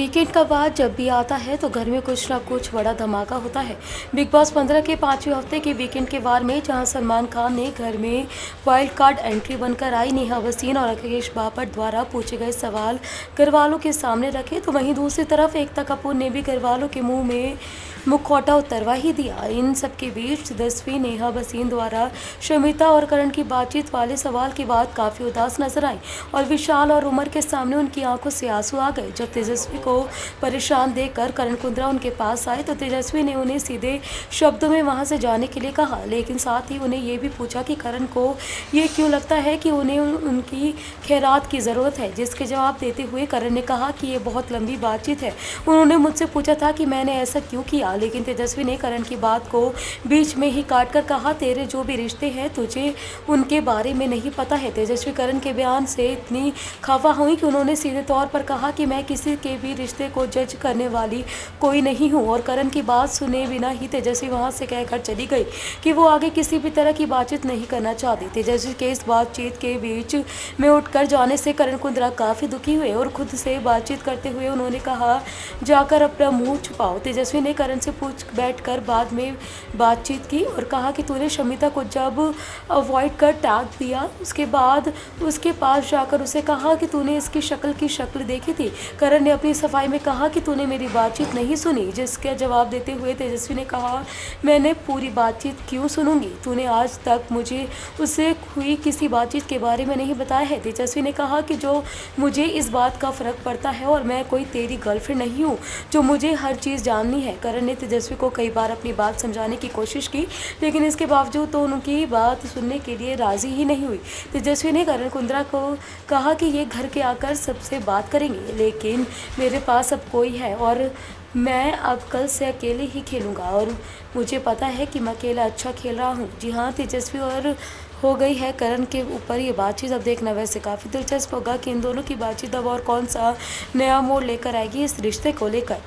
Weekend का बाद जब भी आता है तो घर में कुछ ना कुछ बड़ा धमाका होता है। बिग बॉस 15 के 5वें हफ्ते के वीकेंड के वार में जहां सलमान खान ने घर में वाइल्ड कार्ड एंट्री बनकर आई नेहा भसीन और अखिलेश बापट द्वारा पूछे गए सवाल घर वालों के सामने रखे, तो वहीं दूसरी तरफ एकता कपूर ने भी घर वालों के मुंह में मुखौटा उतरवा ही दिया। इन सबके बीच तेजस्वी नेहा भसीन द्वारा शमिता और करण की बातचीत वाले सवाल के बाद काफ़ी उदास नजर आई और विशाल और उमर के सामने उनकी आंखों से आंसू आ गए। जब तेजस्वी को परेशान देखकर करण कुंद्रा उनके पास आए तो तेजस्वी ने उन्हें सीधे शब्दों में वहां से जाने के लिए कहा, लेकिन साथ ही उन्हें ये भी पूछा कि करण को ये क्यों लगता है कि उन्हें उनकी खैरात की ज़रूरत है। जिसके जवाब देते हुए करण ने कहा कि ये बहुत लंबी बातचीत है। उन्होंने मुझसे पूछा था कि मैंने ऐसा क्यों किया, लेकिन तेजस्वी ने करण की बात को बीच में ही काट कर कहा, तेरे जो भी रिश्ते हैं तुझे उनके बारे में नहीं पता है। तेजस्वी करण के बयान से इतनी खफा हुई कि उन्होंने सीधे तौर पर कहा कि मैं किसी के भी रिश्ते को जज करने वाली कोई नहीं हूं, और करण की बात सुने बिना ही तेजस्वी वहां से कहकर चली गई कि वो आगे किसी भी तरह की बातचीत नहीं करना चाहती। तेजस्वी के इस बातचीत के बीच में उठकर जाने से करण कुंद्रा काफ़ी दुखी हुए और खुद से बातचीत करते हुए उन्होंने कहा, जाकर अपना मुंह छुपाओ। तेजस्वी ने करण से पूछ बैठकर बाद में बातचीत की और कहा कि तूने शमिता को जब अवॉइड कर टैग दिया उसके बाद उसके पास जाकर उसे कहा कि तूने इसकी शक्ल देखी थी। करण ने अपनी सफाई में कहा कि तूने मेरी बातचीत नहीं सुनी। जिसका जवाब देते हुए तेजस्वी ने कहा, मैंने पूरी बातचीत क्यों सुनूंगी, तूने आज तक मुझे उससे हुई किसी बातचीत के बारे में नहीं बताया है। तेजस्वी ने कहा कि जो मुझे इस बात का फ़र्क पड़ता है और मैं कोई तेरी गर्लफ्रेंड नहीं हूँ जो मुझे हर चीज़ जाननी है। करण ने तेजस्वी को कई बार अपनी बात समझाने की कोशिश की, लेकिन इसके बावजूद तो उनकी बात सुनने के लिए राज़ी ही नहीं हुई। तेजस्वी ने करण कुंद्रा को कहा कि ये घर के आकर सबसे बात करेंगे, लेकिन मेरे पास अब कोई है और मैं अब कल से अकेले ही खेलूँगा और मुझे पता है कि मैं अकेला अच्छा खेल रहा हूँ। जी हाँ, तेजस्वी और हो गई है करण के ऊपर ये बातचीत। अब देखना वैसे काफ़ी दिलचस्प होगा कि इन दोनों की बातचीत अब और कौन सा नया मोड़ लेकर आएगी इस रिश्ते को लेकर।